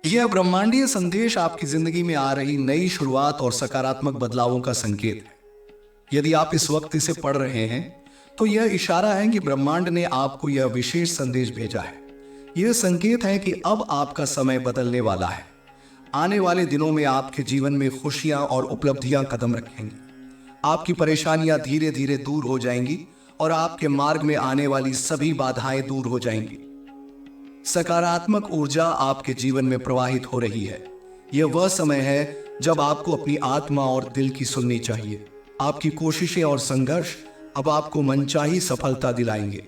यह ब्रह्मांडीय संदेश आपकी जिंदगी में आ रही नई शुरुआत और सकारात्मक बदलावों का संकेत है। यदि आप इस वक्त इसे पढ़ रहे हैं तो यह इशारा है कि ब्रह्मांड ने आपको यह विशेष संदेश भेजा है। यह संकेत है कि अब आपका समय बदलने वाला है। आने वाले दिनों में आपके जीवन में खुशियां और उपलब्धियां कदम रखेंगी। आपकी परेशानियां धीरे धीरे दूर हो जाएंगी और आपके मार्ग में आने वाली सभी बाधाएं दूर हो जाएंगी। सकारात्मक ऊर्जा आपके जीवन में प्रवाहित हो रही है। यह वह समय है जब आपको अपनी आत्मा और दिल की सुननी चाहिए। आपकी कोशिशें और संघर्ष अब आपको मनचाही सफलता दिलाएंगे।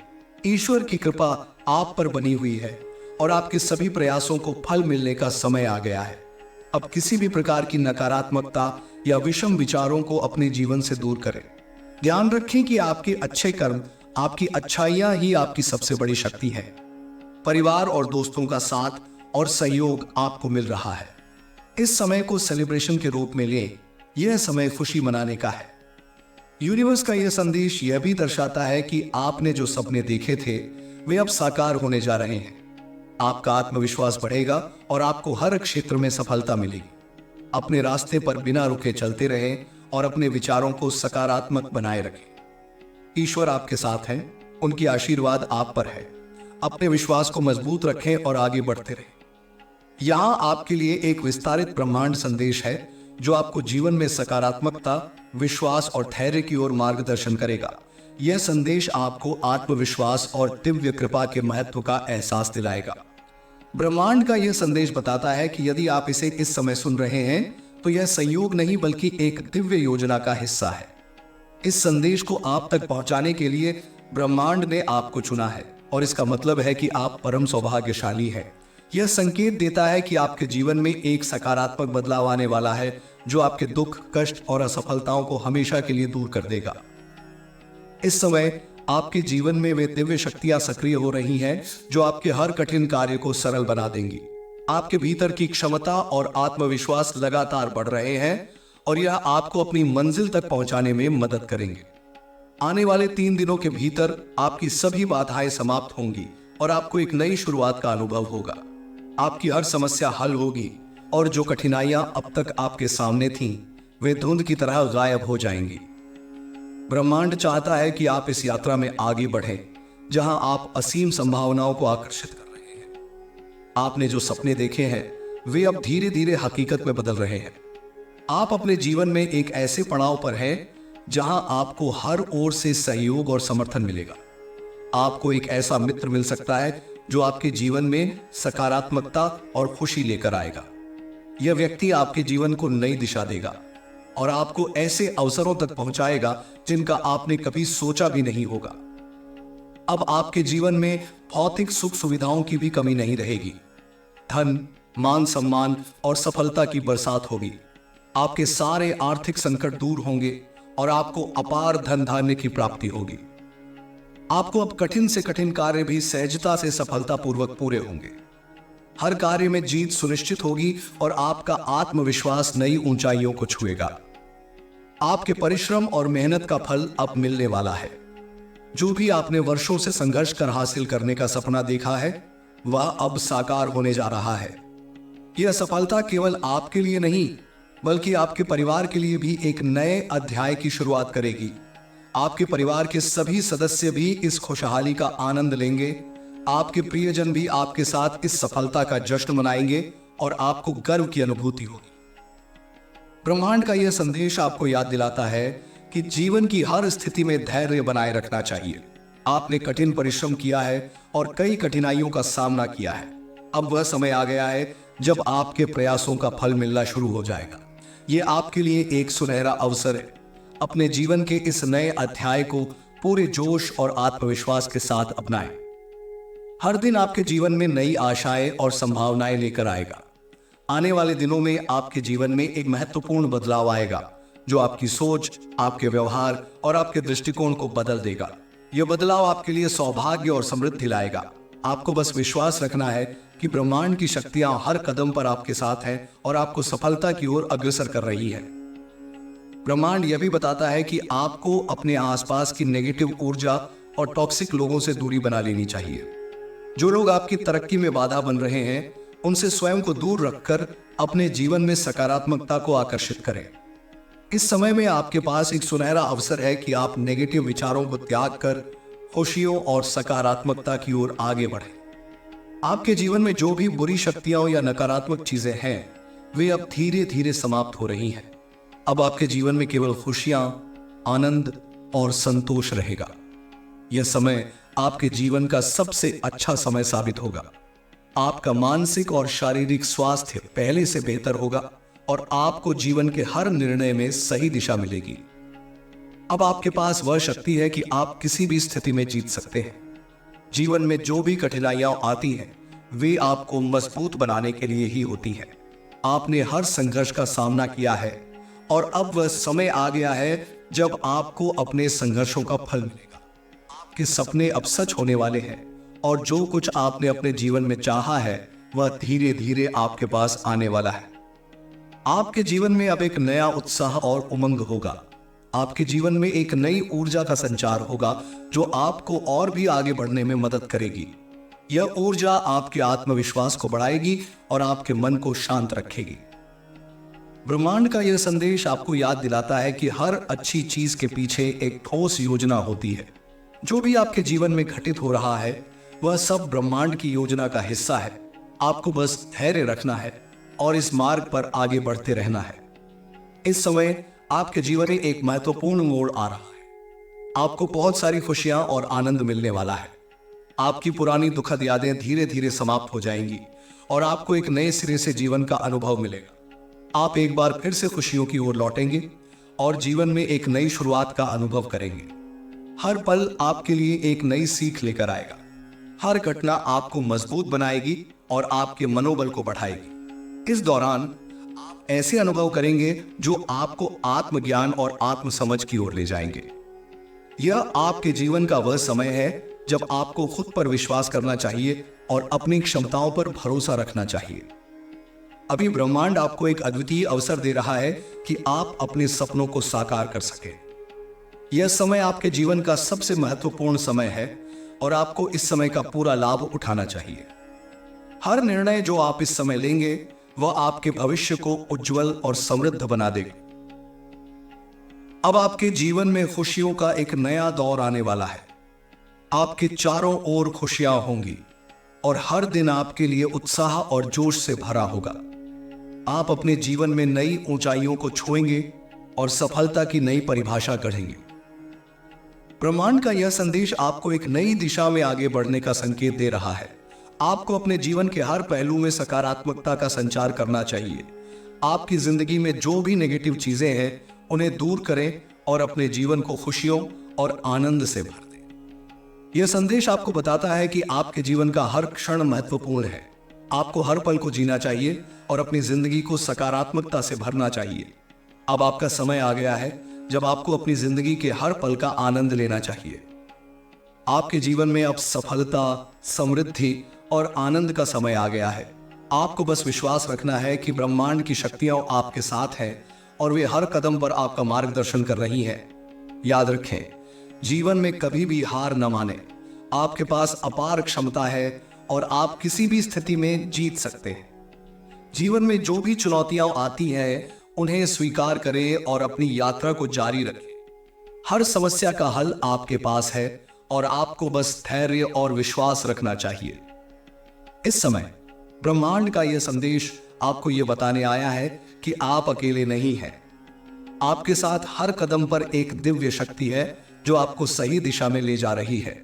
ईश्वर की कृपा आप पर बनी हुई है और आपके सभी प्रयासों को फल मिलने का समय आ गया है। अब किसी भी प्रकार की नकारात्मकता या विषम विचारों को अपने जीवन से दूर करें। ध्यान रखें कि आपके अच्छे कर्म, आपकी अच्छाइयां ही आपकी सबसे बड़ी शक्ति है। परिवार और दोस्तों का साथ और सहयोग आपको मिल रहा है। इस समय को सेलिब्रेशन के रूप में लें। यह समय खुशी मनाने का है। यूनिवर्स का यह संदेश यह भी दर्शाता है कि आपने जो सपने देखे थे वे अब साकार होने जा रहे हैं। आपका आत्मविश्वास बढ़ेगा और आपको हर क्षेत्र में सफलता मिलेगी। अपने रास्ते पर बिना रुके चलते रहें और अपने विचारों को सकारात्मक बनाए रखें। ईश्वर आपके साथ हैं, उनकी आशीर्वाद आप पर है। अपने विश्वास को मजबूत रखें और आगे बढ़ते रहें। यहां आपके लिए एक विस्तारित ब्रह्मांड संदेश है जो आपको जीवन में सकारात्मकता, विश्वास और धैर्य की ओर मार्गदर्शन करेगा। यह संदेश आपको आत्मविश्वास और दिव्य कृपा के महत्व का एहसास दिलाएगा। ब्रह्मांड का यह संदेश बताता है कि यदि आप इसे इस समय सुन रहे हैं तो यह संयोग नहीं बल्कि एक दिव्य योजना का हिस्सा है। इस संदेश को आप तक पहुंचाने के लिए ब्रह्मांड ने आपको चुना है और इसका मतलब है कि आप परम सौभाग्यशाली हैं। यह संकेत देता है कि आपके जीवन में एक सकारात्मक बदलाव आने वाला है जो आपके दुख, कष्ट और असफलताओं को हमेशा के लिए दूर कर देगा। इस समय आपके जीवन में वे दिव्य शक्तियां सक्रिय हो रही हैं जो आपके हर कठिन कार्य को सरल बना देंगी। आपके भीतर की क्षमता और आत्मविश्वास लगातार बढ़ रहे हैं और यह आपको अपनी मंजिल तक पहुंचाने में मदद करेंगे। आने वाले 3 दिनों के भीतर आपकी सभी बाधाएं समाप्त होंगी और आपको एक नई शुरुआत का अनुभव होगा। आपकी हर समस्या हल होगी और जो कठिनाइयां अब तक आपके सामने थीं, वे धुंध की तरह गायब हो जाएंगी। ब्रह्मांड चाहता है कि आप इस यात्रा में आगे बढ़ें, जहां आप असीम संभावनाओं को आकर्षित कर रहे हैं। आपने जो सपने देखे हैं, वे अब धीरे धीरे हकीकत में बदल रहे हैं। आप अपने जीवन में एक ऐसे पड़ाव पर हैं जहां आपको हर ओर से सहयोग और समर्थन मिलेगा। आपको एक ऐसा मित्र मिल सकता है जो आपके जीवन में सकारात्मकता और खुशी लेकर आएगा। यह व्यक्ति आपके जीवन को नई दिशा देगा और आपको ऐसे अवसरों तक पहुंचाएगा जिनका आपने कभी सोचा भी नहीं होगा। अब आपके जीवन में भौतिक सुख सुविधाओं की भी कमी नहीं रहेगी। धन, मान सम्मान और सफलता की बरसात होगी। आपके सारे आर्थिक संकट दूर होंगे और आपको अपार धन धान्य की प्राप्ति होगी। आपको अब कठिन से कठिन कार्य भी सहजता से सफलतापूर्वक पूरे होंगे। हर कार्य में जीत सुनिश्चित होगी और आपका आत्मविश्वास नई ऊंचाइयों को छुएगा। आपके परिश्रम और मेहनत का फल अब मिलने वाला है। जो भी आपने वर्षों से संघर्ष कर हासिल करने का सपना देखा है, वह अब साकार होने जा रहा है। यह सफलता केवल आपके लिए नहीं बल्कि आपके परिवार के लिए भी एक नए अध्याय की शुरुआत करेगी। आपके परिवार के सभी सदस्य भी इस खुशहाली का आनंद लेंगे। आपके प्रियजन भी आपके साथ इस सफलता का जश्न मनाएंगे और आपको गर्व की अनुभूति होगी। ब्रह्मांड का यह संदेश आपको याद दिलाता है कि जीवन की हर स्थिति में धैर्य बनाए रखना चाहिए। आपने कठिन परिश्रम किया है और कई कठिनाइयों का सामना किया है। अब वह समय आ गया है जब आपके प्रयासों का फल मिलना शुरू हो जाएगा। यह आपके लिए एक सुनहरा अवसर है। अपने जीवन के इस नए अध्याय को पूरे जोश और आत्मविश्वास के साथ अपनाएं। हर दिन आपके जीवन में नई आशाएं और संभावनाएं लेकर आएगा। आने वाले दिनों में आपके जीवन में एक महत्वपूर्ण बदलाव आएगा जो आपकी सोच, आपके व्यवहार और आपके दृष्टिकोण को बदल देगा। यह बदलाव आपके लिए सौभाग्य और समृद्धि लाएगा। आपको बस विश्वास रखना है कि ब्रह्मांड की शक्तियां हर कदम पर आपके साथ हैं और आपको सफलता की ओर अग्रसर कर रही है। ब्रह्मांड यह भी बताता है कि आपको अपने आसपास की नेगेटिव ऊर्जा और टॉक्सिक लोगों से दूरी बना लेनी चाहिए। जो लोग आपकी तरक्की में बाधा बन रहे हैं उनसे स्वयं को दूर रखकर अपने जीवन में सकारात्मकता को आकर्षित करें। इस समय में आपके पास एक सुनहरा अवसर है कि आप नेगेटिव विचारों को त्याग कर खुशियों और सकारात्मकता की ओर आगे बढ़ें। आपके जीवन में जो भी बुरी शक्तियां या नकारात्मक चीजें हैं, वे अब धीरे धीरे समाप्त हो रही हैं। अब आपके जीवन में केवल खुशियां, आनंद और संतोष रहेगा। यह समय आपके जीवन का सबसे अच्छा समय साबित होगा। आपका मानसिक और शारीरिक स्वास्थ्य पहले से बेहतर होगा और आपको जीवन के हर निर्णय में सही दिशा मिलेगी। अब आपके पास वह शक्ति है कि आप किसी भी स्थिति में जीत सकते हैं। जीवन में जो भी कठिनाइयां आती हैं, वे आपको मजबूत बनाने के लिए ही होती हैं। आपने हर संघर्ष का सामना किया है और अब वह समय आ गया है जब आपको अपने संघर्षों का फल मिलेगा। आपके सपने अब सच होने वाले हैं और जो कुछ आपने अपने जीवन में चाहा है, वह धीरे धीरे आपके पास आने वाला है। आपके जीवन में अब एक नया उत्साह और उमंग होगा। आपके जीवन में एक नई ऊर्जा का संचार होगा जो आपको और भी आगे बढ़ने में मदद करेगी। यह ऊर्जा आपके आत्मविश्वास को बढ़ाएगी और आपके मन को शांत रखेगी। ब्रह्मांड का यह संदेश आपको याद दिलाता है कि हर अच्छी चीज के पीछे एक ठोस योजना होती है। जो भी आपके जीवन में घटित हो रहा है, वह सब ब्रह्मांड की योजना का हिस्सा है। आपको बस धैर्य रखना है और इस मार्ग पर आगे बढ़ते रहना है। इस समय आपके जीवन में एक महत्वपूर्ण मोड़ आ रहा है। आपको बहुत सारी खुशियां और आनंद मिलने वाला है। आपकी पुरानी दुखद यादें धीरे धीरे समाप्त हो जाएंगी और आपको एक नए सिरे से जीवन का अनुभव मिलेगा। आप एक बार फिर से खुशियों की ओर लौटेंगे और जीवन में एक नई शुरुआत का अनुभव करेंगे। हर पल आपके लिए एक नई सीख लेकर आएगा। हर घटना आपको मजबूत बनाएगी और आपके मनोबल को बढ़ाएगी। इस दौरान आप ऐसे अनुभव करेंगे जो आपको आत्मज्ञान और आत्मसमझ की ओर ले जाएंगे। यह आपके जीवन का वह समय है जब आपको खुद पर विश्वास करना चाहिए और अपनी क्षमताओं पर भरोसा रखना चाहिए। अभी ब्रह्मांड आपको एक अद्वितीय अवसर दे रहा है कि आप अपने सपनों को साकार कर सकें। यह समय आपके जीवन का सबसे महत्वपूर्ण समय है और आपको इस समय का पूरा लाभ उठाना चाहिए। हर निर्णय जो आप इस समय लेंगे, वह आपके भविष्य को उज्जवल और समृद्ध बना देगा। अब आपके जीवन में खुशियों का एक नया दौर आने वाला है। आपके चारों ओर खुशियां होंगी और हर दिन आपके लिए उत्साह और जोश से भरा होगा। आप अपने जीवन में नई ऊंचाइयों को छुएंगे और सफलता की नई परिभाषा गढ़ेंगे। ब्रह्मांड का यह संदेश आपको एक नई दिशा में आगे बढ़ने का संकेत दे रहा है। आपको अपने जीवन के हर पहलू में सकारात्मकता का संचार करना चाहिए। आपकी जिंदगी में जो भी नेगेटिव चीजें हैं, उन्हें दूर करें और अपने जीवन को खुशियों और आनंद से भर दें। यह संदेश आपको बताता है कि आपके जीवन का हर क्षण महत्वपूर्ण है। आपको हर पल को जीना चाहिए और अपनी जिंदगी को सकारात्मकता से भरना चाहिए। अब आपका समय आ गया है जब आपको अपनी जिंदगी के हर पल का आनंद लेना चाहिए। आपके जीवन में अब सफलता, समृद्धि और आनंद का समय आ गया है। आपको बस विश्वास रखना है कि ब्रह्मांड की शक्तियां आपके साथ हैं और वे हर कदम पर आपका मार्गदर्शन कर रही हैं। याद रखें, जीवन में कभी भी हार न माने। आपके पास अपार क्षमता है और आप किसी भी स्थिति में जीत सकते हैं। जीवन में जो भी चुनौतियां आती हैं, उन्हें स्वीकार करें और अपनी यात्रा को जारी रखें। हर समस्या का हल आपके पास है और आपको बस धैर्य और विश्वास रखना चाहिए। इस समय ब्रह्मांड का यह संदेश आपको यह बताने आया है कि आप अकेले नहीं हैं। आपके साथ हर कदम पर एक दिव्य शक्ति है जो आपको सही दिशा में ले जा रही है।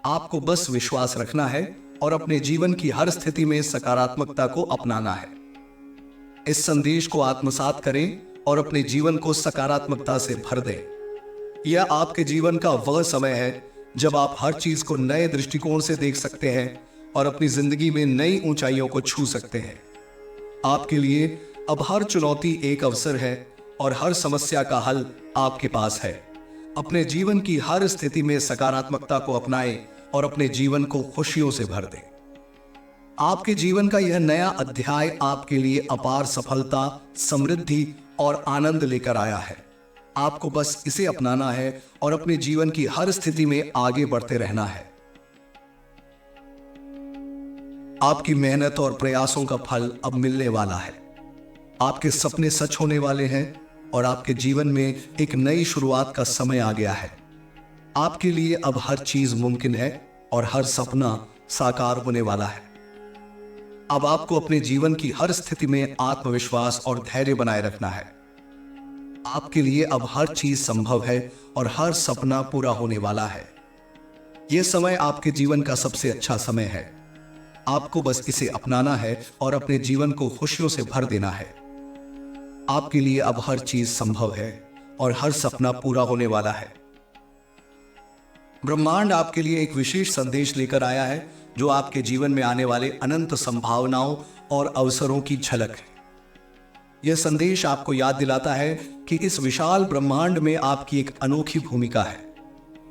आपको बस विश्वास रखना है और अपने जीवन की हर स्थिति में सकारात्मकता को अपनाना है। इस संदेश को आत्मसात करें और अपने जीवन को सकारात्मकता से भर दें। यह आपके जीवन का वह समय है जब आप हर चीज को नए दृष्टिकोण से देख सकते हैं और अपनी जिंदगी में नई ऊंचाइयों को छू सकते हैं। आपके लिए अब हर चुनौती एक अवसर है और हर समस्या का हल आपके पास है। अपने जीवन की हर स्थिति में सकारात्मकता को अपनाएं और अपने जीवन को खुशियों से भर दें। आपके जीवन का यह नया अध्याय आपके लिए अपार सफलता, समृद्धि और आनंद लेकर आया है। आपको बस इसे अपनाना है और अपने जीवन की हर स्थिति में आगे बढ़ते रहना है। आपकी मेहनत और प्रयासों का फल अब मिलने वाला है। आपके सपने सच होने वाले हैं और आपके जीवन में एक नई शुरुआत का समय आ गया है। आपके लिए अब हर चीज मुमकिन है और हर सपना साकार होने वाला है। अब आपको अपने जीवन की हर स्थिति में आत्मविश्वास और धैर्य बनाए रखना है। आपके लिए अब हर चीज संभव है और हर सपना पूरा होने वाला है। यह समय आपके जीवन का सबसे अच्छा समय है। आपको बस इसे अपनाना है और अपने जीवन को खुशियों से भर देना है। आपके लिए अब हर चीज संभव है और हर सपना पूरा होने वाला है। ब्रह्मांड आपके लिए एक विशेष संदेश लेकर आया है जो आपके जीवन में आने वाले अनंत संभावनाओं और अवसरों की झलक है। यह संदेश आपको याद दिलाता है कि इस विशाल ब्रह्मांड में आपकी एक अनोखी भूमिका है।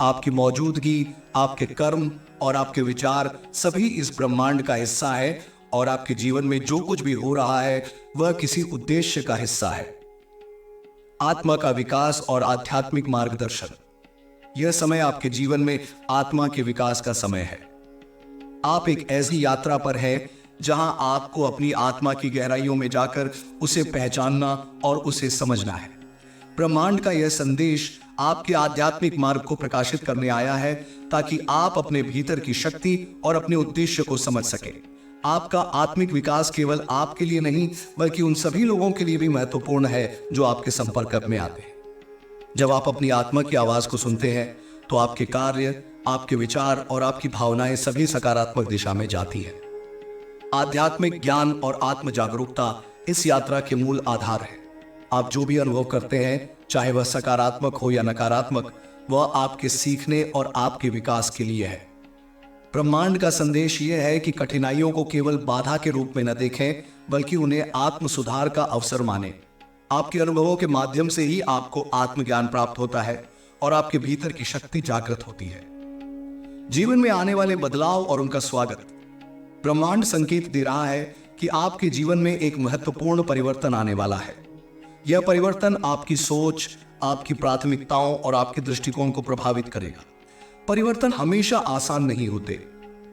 आपकी मौजूदगी, आपके कर्म और आपके विचार सभी इस ब्रह्मांड का हिस्सा है और आपके जीवन में जो कुछ भी हो रहा है वह किसी उद्देश्य का हिस्सा है। आत्मा का विकास और आध्यात्मिक मार्गदर्शन। यह समय आपके जीवन में आत्मा के विकास का समय है। आप एक ऐसी यात्रा पर हैं जहां आपको अपनी आत्मा की गहराइयों में जाकर उसे पहचानना और उसे समझना है। ब्रह्मांड का यह संदेश आपके आध्यात्मिक मार्ग को प्रकाशित करने आया है ताकि आप अपने भीतर की शक्ति और अपने उद्देश्य को समझ सकें। आपका आत्मिक विकास केवल आपके लिए नहीं बल्कि उन सभी लोगों के लिए भी महत्वपूर्ण है जो आपके संपर्क में आते हैं। जब आप अपनी आत्मा की आवाज को सुनते हैं तो आपके कार्य, आपके विचार और आपकी भावनाएं सभी सकारात्मक दिशा में जाती हैं। आध्यात्मिक ज्ञान और आत्म जागरूकता इस यात्रा के मूल आधार है। आप जो भी अनुभव करते हैं, चाहे वह सकारात्मक हो या नकारात्मक, वह आपके सीखने और आपके विकास के लिए है। ब्रह्मांड का संदेश यह है कि कठिनाइयों को केवल बाधा के रूप में न देखें बल्कि उन्हें आत्म सुधार का अवसर मानें। आपके अनुभवों के माध्यम से ही आपको आत्मज्ञान प्राप्त होता है और आपके भीतर की शक्ति जागृत होती है। जीवन में आने वाले बदलाव और उनका स्वागत। ब्रह्मांड संकेत दे रहा है कि आपके जीवन में एक महत्वपूर्ण परिवर्तन आने वाला है। यह परिवर्तन आपकी सोच, आपकी प्राथमिकताओं और आपके दृष्टिकोण को प्रभावित करेगा। परिवर्तन हमेशा आसान नहीं होते,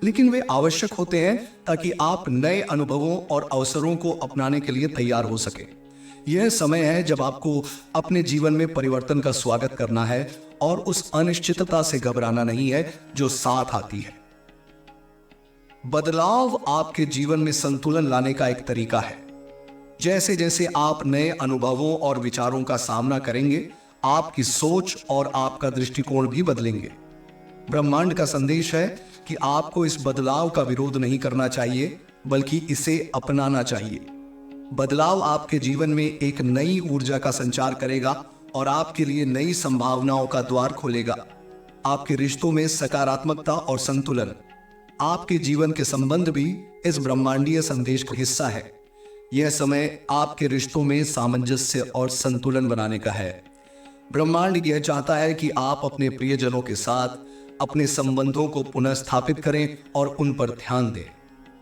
लेकिन वे आवश्यक होते हैं ताकि आप नए अनुभवों और अवसरों को अपनाने के लिए तैयार हो सके। यह समय है जब आपको अपने जीवन में परिवर्तन का स्वागत करना है और उस अनिश्चितता से घबराना नहीं है जो साथ आती है। बदलाव आपके जीवन में संतुलन लाने का एक तरीका है। जैसे जैसे आप नए अनुभवों और विचारों का सामना करेंगे, आपकी सोच और आपका दृष्टिकोण भी बदलेंगे। ब्रह्मांड का संदेश है कि आपको इस बदलाव का विरोध नहीं करना चाहिए बल्कि इसे अपनाना चाहिए। बदलाव आपके जीवन में एक नई ऊर्जा का संचार करेगा और आपके लिए नई संभावनाओं का द्वार खोलेगा। आपके रिश्तों में सकारात्मकता और संतुलन। आपके जीवन के संबंध भी इस ब्रह्मांडीय संदेश का हिस्सा है। यह समय आपके रिश्तों में सामंजस्य और संतुलन बनाने का है। ब्रह्मांड यह चाहता है कि आप अपने प्रियजनों के साथ अपने संबंधों को पुनः स्थापित करें और उन पर ध्यान दें।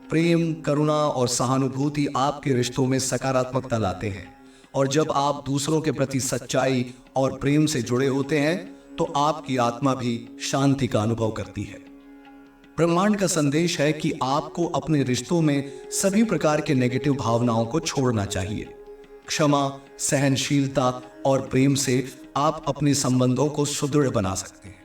प्रेम, करुणा और सहानुभूति आपके रिश्तों में सकारात्मकता लाते हैं और जब आप दूसरों के प्रति सच्चाई और प्रेम से जुड़े होते हैं तो आपकी आत्मा भी शांति का अनुभव करती है। ब्रह्मांड का संदेश है कि आपको अपने रिश्तों में सभी प्रकार के नेगेटिव भावनाओं को छोड़ना चाहिए। क्षमा, सहनशीलता और प्रेम से आप अपने संबंधों को सुदृढ़ बना सकते हैं।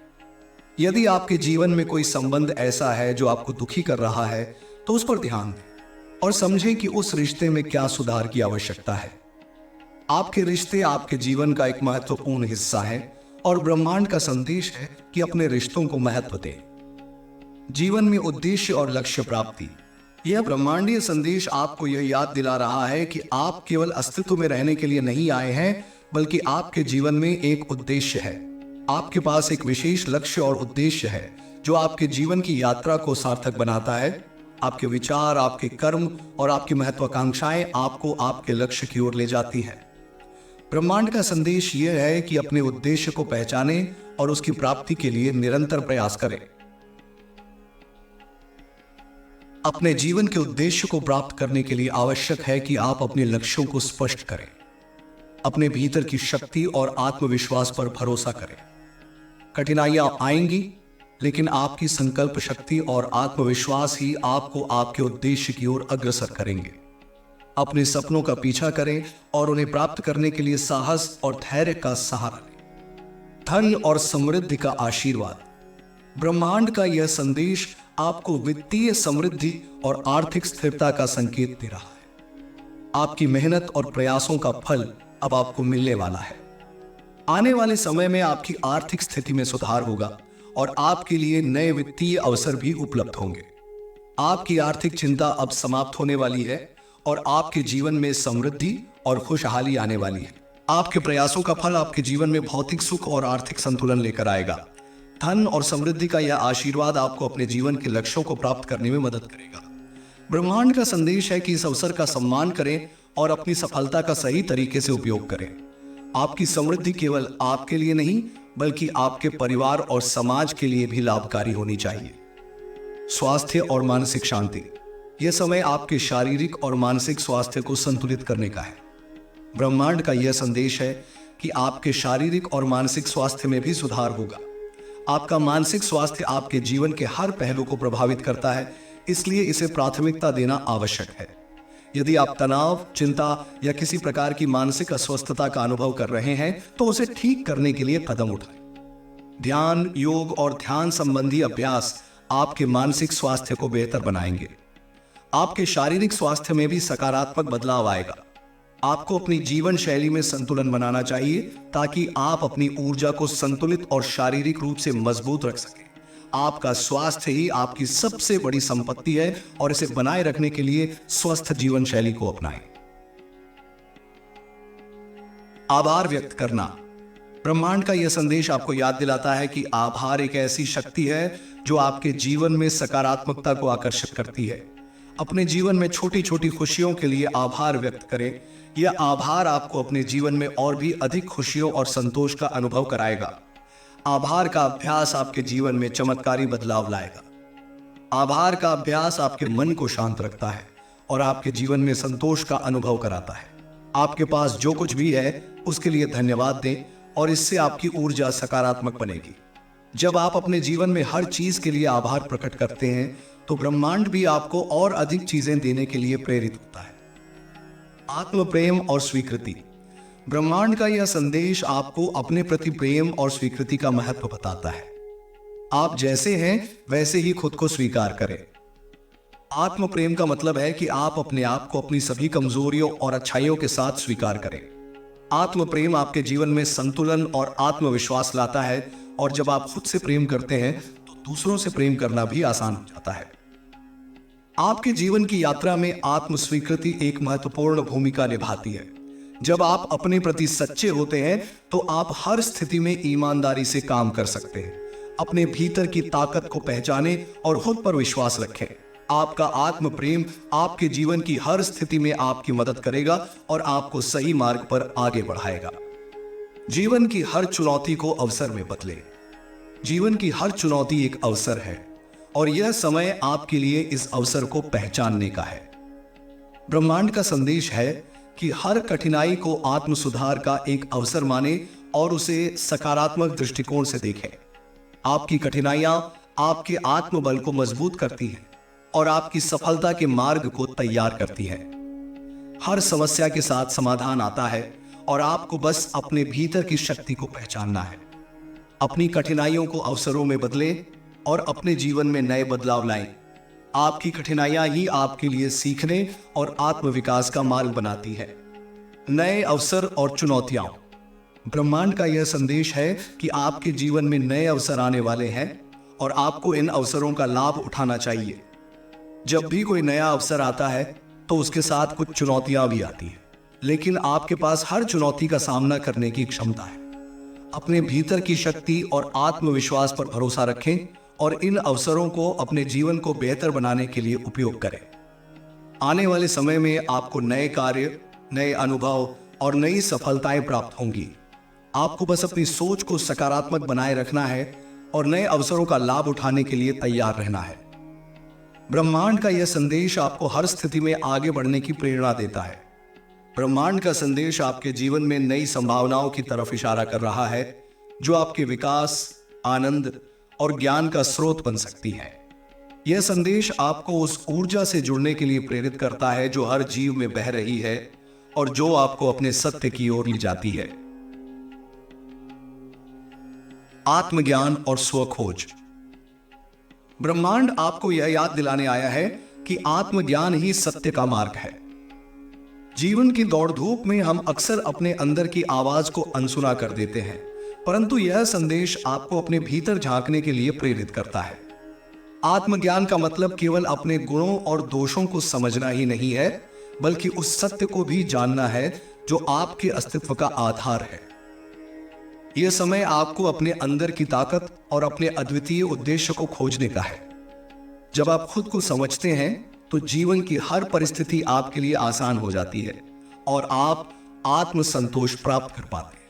यदि आपके जीवन में कोई संबंध ऐसा है जो आपको दुखी कर रहा है तो उस पर ध्यान दें और समझें कि उस रिश्ते में क्या सुधार की आवश्यकता है। आपके रिश्ते आपके जीवन का एक महत्वपूर्ण हिस्सा है और ब्रह्मांड का संदेश है कि अपने रिश्तों को महत्व दें। जीवन में उद्देश्य और लक्ष्य प्राप्ति। यह ब्रह्मांडीय संदेश आपको यह याद दिला रहा है कि आप केवल अस्तित्व में रहने के लिए नहीं आए हैं बल्कि आपके जीवन में एक उद्देश्य है। आपके पास एक विशेष लक्ष्य और उद्देश्य है जो आपके जीवन की यात्रा को सार्थक बनाता है। आपके विचार, आपके कर्म और आपकी महत्वाकांक्षाएं आपको आपके लक्ष्य की ओर ले जाती हैं। ब्रह्मांड का संदेश यह है कि अपने उद्देश्य को पहचानें और उसकी प्राप्ति के लिए निरंतर प्रयास करें। अपने जीवन के उद्देश्य को प्राप्त करने के लिए आवश्यक है कि आप अपने लक्ष्यों को स्पष्ट करें, अपने भीतर की शक्ति और आत्मविश्वास पर भरोसा करें। कठिनाइयां आएंगी, लेकिन आपकी संकल्प शक्ति और आत्मविश्वास ही आपको आपके उद्देश्य की ओर अग्रसर करेंगे। अपने सपनों का पीछा करें और उन्हें प्राप्त करने के लिए साहस और धैर्य का सहारा लें। धन और समृद्धि का आशीर्वाद। ब्रह्मांड का यह संदेश आपको वित्तीय समृद्धि और आर्थिक स्थिरता का संकेत दे रहा है। आपकी मेहनत और प्रयासों का फल अब आपको मिलने वाला है। आने वाले समय में आपकी आर्थिक स्थिति में सुधार होगा और आपके लिए नए वित्तीय अवसर भी उपलब्ध होंगे। आपकी आर्थिक चिंता अब समाप्त होने वाली है और आपके जीवन में समृद्धि और खुशहाली आने वाली है। आपके प्रयासों का फल आपके जीवन में भौतिक सुख और आर्थिक संतुलन लेकर आएगा। धन और समृद्धि का यह आशीर्वाद आपको अपने जीवन के लक्ष्यों को प्राप्त करने में मदद करेगा। ब्रह्मांड का संदेश है कि इस अवसर का सम्मान करें और अपनी सफलता का सही तरीके से उपयोग करें। आपकी समृद्धि केवल आपके लिए नहीं बल्कि आपके परिवार और समाज के लिए भी लाभकारी होनी चाहिए। स्वास्थ्य और मानसिक शांति। यह समय आपके शारीरिक और मानसिक स्वास्थ्य को संतुलित करने का है। ब्रह्मांड का यह संदेश है कि आपके शारीरिक और मानसिक स्वास्थ्य में भी सुधार होगा। आपका मानसिक स्वास्थ्य आपके जीवन के हर पहलू को प्रभावित करता है, इसलिए इसे प्राथमिकता देना आवश्यक है। यदि आप तनाव, चिंता या किसी प्रकार की मानसिक अस्वस्थता का अनुभव कर रहे हैं तो उसे ठीक करने के लिए कदम उठाएं। ध्यान, योग और ध्यान संबंधी अभ्यास आपके मानसिक स्वास्थ्य को बेहतर बनाएंगे। आपके शारीरिक स्वास्थ्य में भी सकारात्मक बदलाव आएगा। आपको अपनी जीवन शैली में संतुलन बनाना चाहिए ताकि आप अपनी ऊर्जा को संतुलित और शारीरिक रूप से मजबूत रख सकें। आपका स्वास्थ्य ही आपकी सबसे बड़ी संपत्ति है और इसे बनाए रखने के लिए स्वस्थ जीवन शैली को अपनाएं। आभार व्यक्त करना। ब्रह्मांड का यह संदेश आपको याद दिलाता है कि आभार एक ऐसी शक्ति है जो आपके जीवन में सकारात्मकता को आकर्षित करती है। अपने जीवन में छोटी छोटी खुशियों के लिए आभार व्यक्त करें। यह आभार आपको अपने जीवन में और भी अधिक खुशियों और संतोष का अनुभव कराएगा। आभार का अभ्यास आपके जीवन में चमत्कारी बदलाव लाएगा। आभार का अभ्यास आपके मन को शांत रखता है और आपके जीवन में संतोष का अनुभव कराता है। आपके पास जो कुछ भी है उसके लिए धन्यवाद दें और इससे आपकी ऊर्जा सकारात्मक बनेगी। जब आप अपने जीवन में हर चीज के लिए आभार प्रकट करते हैं तो ब्रह्मांड भी आपको और अधिक चीजें देने के लिए प्रेरित होता है। आत्म प्रेम और स्वीकृति। ब्रह्मांड का यह संदेश आपको अपने प्रति प्रेम और स्वीकृति का महत्व बताता है। आप जैसे हैं वैसे ही खुद को स्वीकार करें। आत्म प्रेम का मतलब है कि आप अपने आप को अपनी सभी कमजोरियों और अच्छाइयों के साथ स्वीकार करें। आत्म प्रेम आपके जीवन में संतुलन और आत्मविश्वास लाता है और जब आप खुद से प्रेम करते हैं तो दूसरों से प्रेम करना भी आसान हो जाता है। आपके जीवन की यात्रा में आत्म स्वीकृति एक महत्वपूर्ण भूमिका निभाती है। जब आप अपने प्रति सच्चे होते हैं तो आप हर स्थिति में ईमानदारी से काम कर सकते हैं। अपने भीतर की ताकत को पहचानें और खुद पर विश्वास रखें। आपका आत्म प्रेम आपके जीवन की हर स्थिति में आपकी मदद करेगा और आपको सही मार्ग पर आगे बढ़ाएगा। जीवन की हर चुनौती को अवसर में बदलें। जीवन की हर चुनौती एक अवसर है और यह समय आपके लिए इस अवसर को पहचानने का है। ब्रह्मांड का संदेश है कि हर कठिनाई को आत्म सुधार का एक अवसर माने और उसे सकारात्मक दृष्टिकोण से देखें। आपकी कठिनाइयां आपके आत्मबल को मजबूत करती हैं और आपकी सफलता के मार्ग को तैयार करती है। हर समस्या के साथ समाधान आता है और आपको बस अपने भीतर की शक्ति को पहचानना है। अपनी कठिनाइयों को अवसरों में बदलें और अपने जीवन में नए बदलाव लाएं। आपकी कठिनाइयां ही आपके लिए सीखने और आत्मविकास का मार्ग बनाती है। नए अवसर और चुनौतियां। ब्रह्मांड का यह संदेश है कि आपके जीवन में नए अवसर आने वाले हैं और आपको इन अवसरों का लाभ उठाना चाहिए। जब भी कोई नया अवसर आता है तो उसके साथ कुछ चुनौतियां भी आती हैं, लेकिन आपके पास हर चुनौती का सामना करने की क्षमता है। अपने भीतर की शक्ति और आत्मविश्वास पर भरोसा रखें और इन अवसरों को अपने जीवन को बेहतर बनाने के लिए उपयोग करें। आने वाले समय में आपको नए कार्य, नए अनुभव और नई सफलताएं प्राप्त होंगी। आपको बस अपनी सोच को सकारात्मक बनाए रखना है और नए अवसरों का लाभ उठाने के लिए तैयार रहना है। ब्रह्मांड का यह संदेश आपको हर स्थिति में आगे बढ़ने की प्रेरणा देता है। ब्रह्मांड का संदेश आपके जीवन में नई संभावनाओं की तरफ इशारा कर रहा है जो आपके विकास, आनंद और ज्ञान का स्रोत बन सकती हैं। यह संदेश आपको उस ऊर्जा से जुड़ने के लिए प्रेरित करता है जो हर जीव में बह रही है और जो आपको अपने सत्य की ओर ले जाती है। आत्मज्ञान और स्वखोज। ब्रह्मांड आपको यह याद दिलाने आया है कि आत्मज्ञान ही सत्य का मार्ग है। जीवन की दौड़ धूप में हम अक्सर अपने अंदर की आवाज को अनसुना कर देते हैं, परंतु यह संदेश आपको अपने भीतर झांकने के लिए प्रेरित करता है। आत्मज्ञान का मतलब केवल अपने गुणों और दोषों को समझना ही नहीं है, बल्कि उस सत्य को भी जानना है जो आपके अस्तित्व का आधार है। यह समय आपको अपने अंदर की ताकत और अपने अद्वितीय उद्देश्य को खोजने का है। जब आप खुद को समझते हैं तो जीवन की हर परिस्थिति आपके लिए आसान हो जाती है और आप आत्म संतोष प्राप्त कर पाते हैं।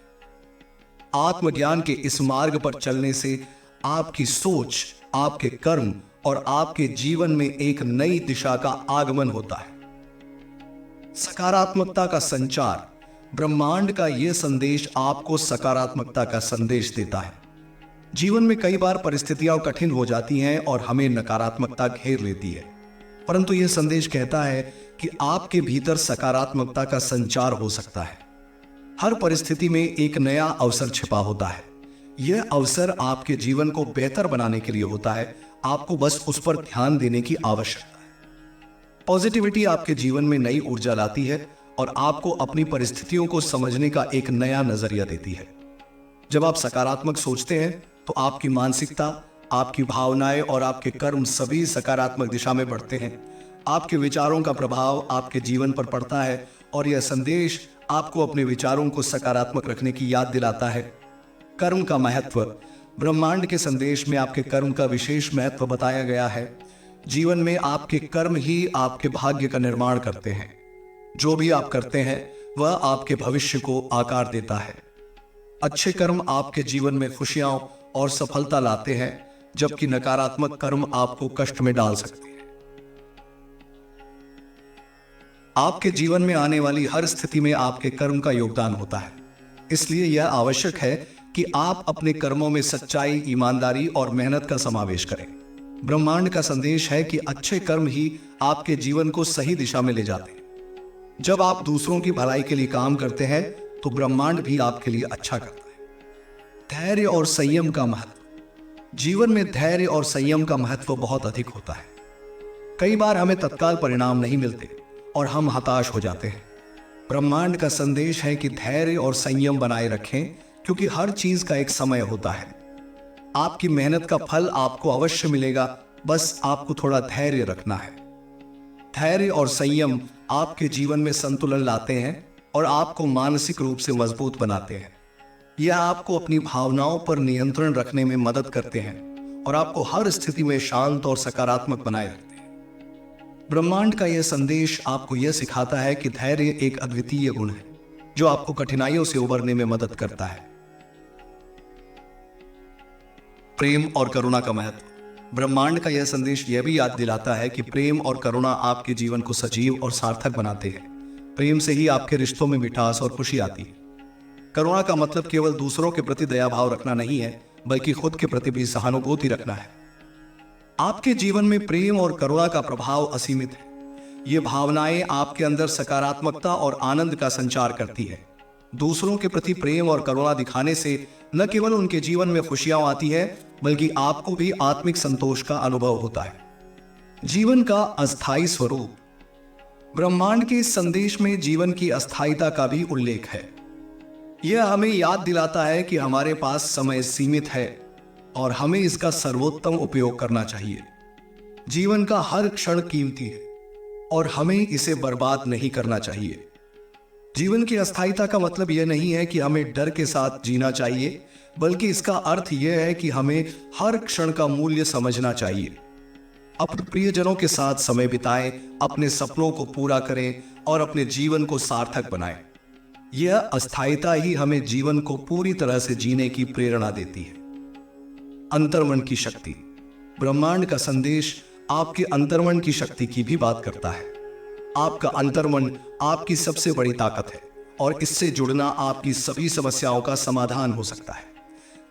आत्मज्ञान के इस मार्ग पर चलने से आपकी सोच, आपके कर्म और आपके जीवन में एक नई दिशा का आगमन होता है। सकारात्मकता का संचार। ब्रह्मांड का यह संदेश आपको सकारात्मकता का संदेश देता है। जीवन में कई बार परिस्थितियां कठिन हो जाती हैं और हमें नकारात्मकता घेर लेती है, परंतु यह संदेश कहता है कि आपके भीतर सकारात्मकता का संचार हो सकता है। हर परिस्थिति में एक नया अवसर छिपा होता है। यह अवसर आपके जीवन को बेहतर बनाने के लिए होता है। आपको बस उस पर ध्यान देने की आवश्यकता है। पॉजिटिविटी आपके जीवन में नई ऊर्जा लाती है और आपको अपनी परिस्थितियों को समझने का एक नया नजरिया देती है। जब आप सकारात्मक सोचते हैं तो आपकी मानसिकता, आपकी भावनाएं और आपके कर्म सभी सकारात्मक दिशा में बढ़ते हैं। आपके विचारों का प्रभाव आपके जीवन पर पड़ता है और यह संदेश आपको अपने विचारों को सकारात्मक रखने की याद दिलाता है। कर्म का महत्व। ब्रह्मांड के संदेश में आपके कर्म का विशेष महत्व बताया गया है। जीवन में आपके कर्म ही आपके भाग्य का निर्माण करते हैं। जो भी आप करते हैं वह आपके भविष्य को आकार देता है। अच्छे कर्म आपके जीवन में खुशियां और सफलता लाते हैं, जबकि नकारात्मक कर्म आपको कष्ट में डाल सकते हैं। आपके जीवन में आने वाली हर स्थिति में आपके कर्म का योगदान होता है। इसलिए यह आवश्यक है कि आप अपने कर्मों में सच्चाई, ईमानदारी और मेहनत का समावेश करें। ब्रह्मांड का संदेश है कि अच्छे कर्म ही आपके जीवन को सही दिशा में ले जाते हैं। जब आप दूसरों की भलाई के लिए काम करते हैं तो ब्रह्मांड भी आपके लिए अच्छा करता है। धैर्य और संयम का महत्व। जीवन में धैर्य और संयम का महत्व बहुत अधिक होता है। कई बार हमें तत्काल परिणाम नहीं मिलते और हम हताश हो जाते हैं। ब्रह्मांड का संदेश है कि धैर्य और संयम बनाए रखें, क्योंकि हर चीज का एक समय होता है। आपकी मेहनत का फल आपको अवश्य मिलेगा, बस आपको थोड़ा धैर्य रखना है। धैर्य और संयम आपके जीवन में संतुलन लाते हैं और आपको मानसिक रूप से मजबूत बनाते हैं। यह आपको अपनी भावनाओं पर नियंत्रण रखने में मदद करते हैं और आपको हर स्थिति में शांत और सकारात्मक बनाए रखते हैं। ब्रह्मांड का यह संदेश आपको यह सिखाता है कि धैर्य एक अद्वितीय गुण है जो आपको कठिनाइयों से उबरने में मदद करता है। प्रेम और करुणा का महत्व। ब्रह्मांड का यह संदेश यह भी याद दिलाता है कि प्रेम और करुणा आपके जीवन को सजीव और सार्थक बनाते हैं। प्रेम से ही आपके रिश्तों में मिठास और खुशी आती है। करुणा का मतलब केवल दूसरों के प्रति दया भाव रखना नहीं है, बल्कि खुद के प्रति भी सहानुभूति रखना है। आपके जीवन में प्रेम और करुणा का प्रभाव असीमित है। ये भावनाएं आपके अंदर सकारात्मकता और आनंद का संचार करती है। दूसरों के प्रति प्रेम और करुणा दिखाने से न केवल उनके जीवन में खुशियां आती है, बल्कि आपको भी आत्मिक संतोष का अनुभव होता है। जीवन का अस्थायी स्वरूप। ब्रह्मांड के इस संदेश में जीवन की अस्थायीता का भी उल्लेख है। यह हमें याद दिलाता है कि हमारे पास समय सीमित है और हमें इसका सर्वोत्तम उपयोग करना चाहिए। जीवन का हर क्षण कीमती है और हमें इसे बर्बाद नहीं करना चाहिए। जीवन की अस्थायीता का मतलब यह नहीं है कि हमें डर के साथ जीना चाहिए, बल्कि इसका अर्थ यह है कि हमें हर क्षण का मूल्य समझना चाहिए। अपने प्रियजनों के साथ समय बिताएं, अपने सपनों को पूरा करें और अपने जीवन को सार्थक बनाएं। यह अस्थायीता ही हमें जीवन को पूरी तरह से जीने की प्रेरणा देती है। अंतर्मन की शक्ति। ब्रह्मांड का संदेश आपके अंतर्मन की शक्ति की भी बात करता है। आपका अंतर्मन आपकी सबसे बड़ी ताकत है और इससे जुड़ना आपकी सभी समस्याओं का समाधान हो सकता है।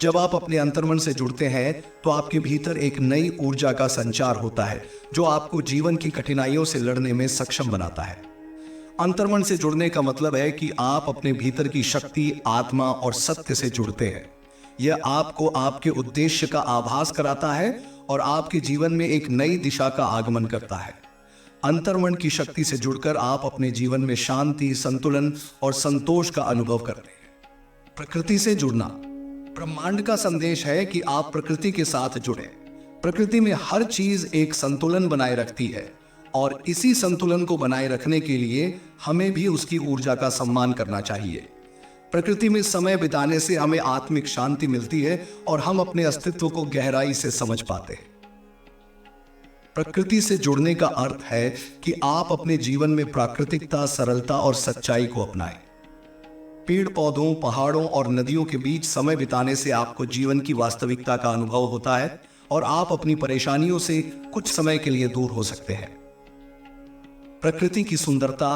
जब आप अपने अंतर्मन से जुड़ते हैं तो आपके भीतर एक नई ऊर्जा का संचार होता है जो आपको जीवन की कठिनाइयों से लड़ने में सक्षम बनाता है। अंतर्मन से जुड़ने का मतलब है कि आप अपने भीतर की शक्ति, आत्मा और सत्य से जुड़ते हैं। यह आपको आपके उद्देश्य का आभास कराता है और आपके जीवन में एक नई दिशा का आगमन करता है। अंतर्मन की शक्ति से जुड़कर आप अपने जीवन में शांति, संतुलन और संतोष का अनुभव करते हैं। प्रकृति से जुड़ना। ब्रह्मांड का संदेश है कि आप प्रकृति के साथ जुड़े। प्रकृति में हर चीज एक संतुलन बनाए रखती है और इसी संतुलन को बनाए रखने के लिए हमें भी उसकी ऊर्जा का सम्मान करना चाहिए। प्रकृति में समय बिताने से हमें आत्मिक शांति मिलती है और हम अपने अस्तित्व को गहराई से समझ पाते हैं। प्रकृति से जुड़ने का अर्थ है कि आप अपने जीवन में प्राकृतिकता, सरलता और सच्चाई को अपनाएं। पेड़ पौधों, पहाड़ों और नदियों के बीच समय बिताने से आपको जीवन की वास्तविकता का अनुभव होता है और आप अपनी परेशानियों से कुछ समय के लिए दूर हो सकते हैं। प्रकृति की सुंदरता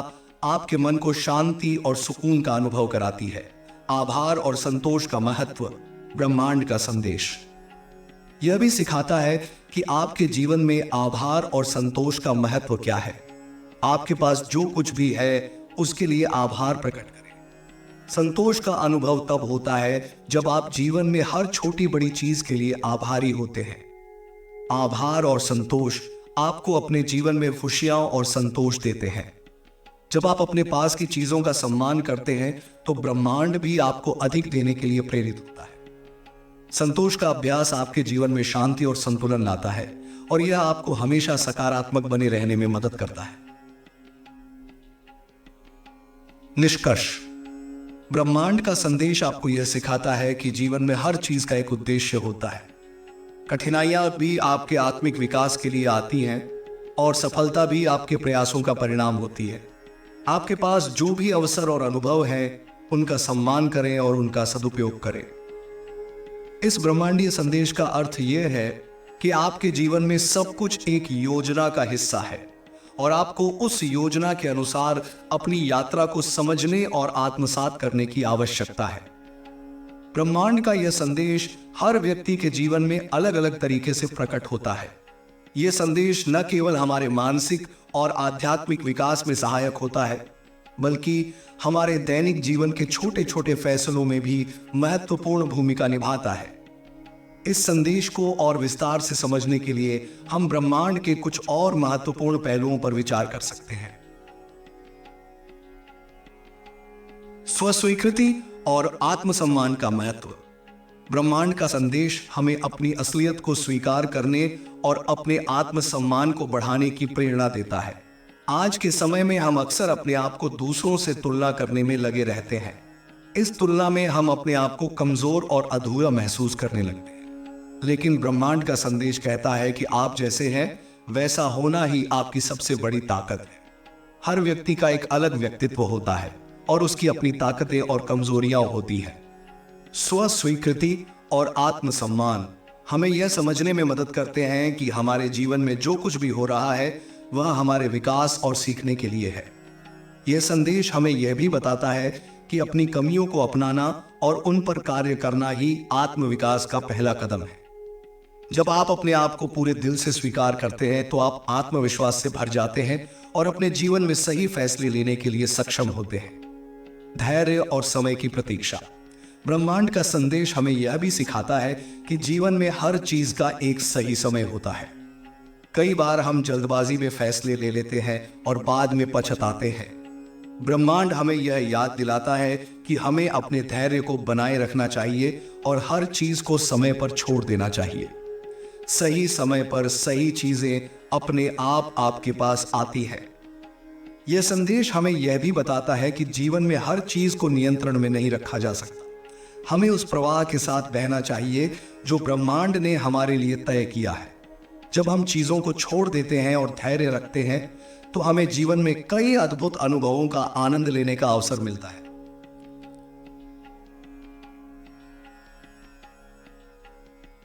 आपके मन को शांति और सुकून का अनुभव कराती है। आभार और संतोष का महत्व। ब्रह्मांड का संदेश यह भी सिखाता है कि आपके जीवन में आभार और संतोष का महत्व क्या है। आपके पास जो कुछ भी है उसके लिए आभार प्रकट करें। संतोष का अनुभव तब होता है जब आप जीवन में हर छोटी बड़ी चीज के लिए आभारी होते हैं। आभार और संतोष आपको अपने जीवन में खुशियां और संतोष देते हैं। जब आप अपने पास की चीजों का सम्मान करते हैं तो ब्रह्मांड भी आपको अधिक देने के लिए प्रेरित होता है। संतोष का अभ्यास आपके जीवन में शांति और संतुलन लाता है और यह आपको हमेशा सकारात्मक बने रहने में मदद करता है। निष्कर्ष। ब्रह्मांड का संदेश आपको यह सिखाता है कि जीवन में हर चीज का एक उद्देश्य होता है। कठिनाइयां भी आपके आत्मिक विकास के लिए आती हैं और सफलता भी आपके प्रयासों का परिणाम होती है। आपके पास जो भी अवसर और अनुभव है उनका सम्मान करें और उनका सदुपयोग करें। इस ब्रह्मांडीय संदेश का अर्थ यह है कि आपके जीवन में सब कुछ एक योजना का हिस्सा है और आपको उस योजना के अनुसार अपनी यात्रा को समझने और आत्मसात करने की आवश्यकता है। ब्रह्मांड का यह संदेश हर व्यक्ति के जीवन में अलग अलग तरीके से प्रकट होता है। यह संदेश न केवल हमारे मानसिक और आध्यात्मिक विकास में सहायक होता है बल्कि हमारे दैनिक जीवन के छोटे छोटे फैसलों में भी महत्वपूर्ण भूमिका निभाता है। इस संदेश को और विस्तार से समझने के लिए हम ब्रह्मांड के कुछ और महत्वपूर्ण पहलुओं पर विचार कर सकते हैं। स्वस्वीकृति और आत्मसम्मान का महत्व। ब्रह्मांड का संदेश हमें अपनी असलियत को स्वीकार करने और अपने आत्मसम्मान को बढ़ाने की प्रेरणा देता है। आज के समय में हम अक्सर अपने आप को दूसरों से तुलना करने में लगे रहते हैं। इस तुलना में हम अपने आप को कमजोर और अधूरा महसूस करने लगते हैं। लेकिन ब्रह्मांड का संदेश कहता है कि आप जैसे हैं वैसा होना ही आपकी सबसे बड़ी ताकत है। हर व्यक्ति का एक अलग व्यक्तित्व होता है और उसकी अपनी ताकतें और कमजोरियां होती हैं। स्व स्वीकृति और आत्मसम्मान हमें यह समझने में मदद करते हैं कि हमारे जीवन में जो कुछ भी हो रहा है वह हमारे विकास और सीखने के लिए है। यह संदेश हमें यह भी बताता है कि अपनी कमियों को अपनाना और उन पर कार्य करना ही आत्मविकास का पहला कदम है। जब आप अपने आप को पूरे दिल से स्वीकार करते हैं तो आप आत्मविश्वास से भर जाते हैं और अपने जीवन में सही फैसले लेने के लिए सक्षम होते हैं। धैर्य और समय की प्रतीक्षा। ब्रह्मांड का संदेश हमें यह भी सिखाता है कि जीवन में हर चीज का एक सही समय होता है। कई बार हम जल्दबाजी में फैसले ले लेते हैं और बाद में पछताते हैं। ब्रह्मांड हमें यह याद दिलाता है कि हमें अपने धैर्य को बनाए रखना चाहिए और हर चीज को समय पर छोड़ देना चाहिए। सही समय पर सही चीजें अपने आप आपके पास आती है। यह संदेश हमें यह भी बताता है कि जीवन में हर चीज को नियंत्रण में नहीं रखा जा सकता। हमें उस प्रवाह के साथ बहना चाहिए जो ब्रह्मांड ने हमारे लिए तय किया है। जब हम चीजों को छोड़ देते हैं और धैर्य रखते हैं तो हमें जीवन में कई अद्भुत अनुभवों का आनंद लेने का अवसर मिलता है।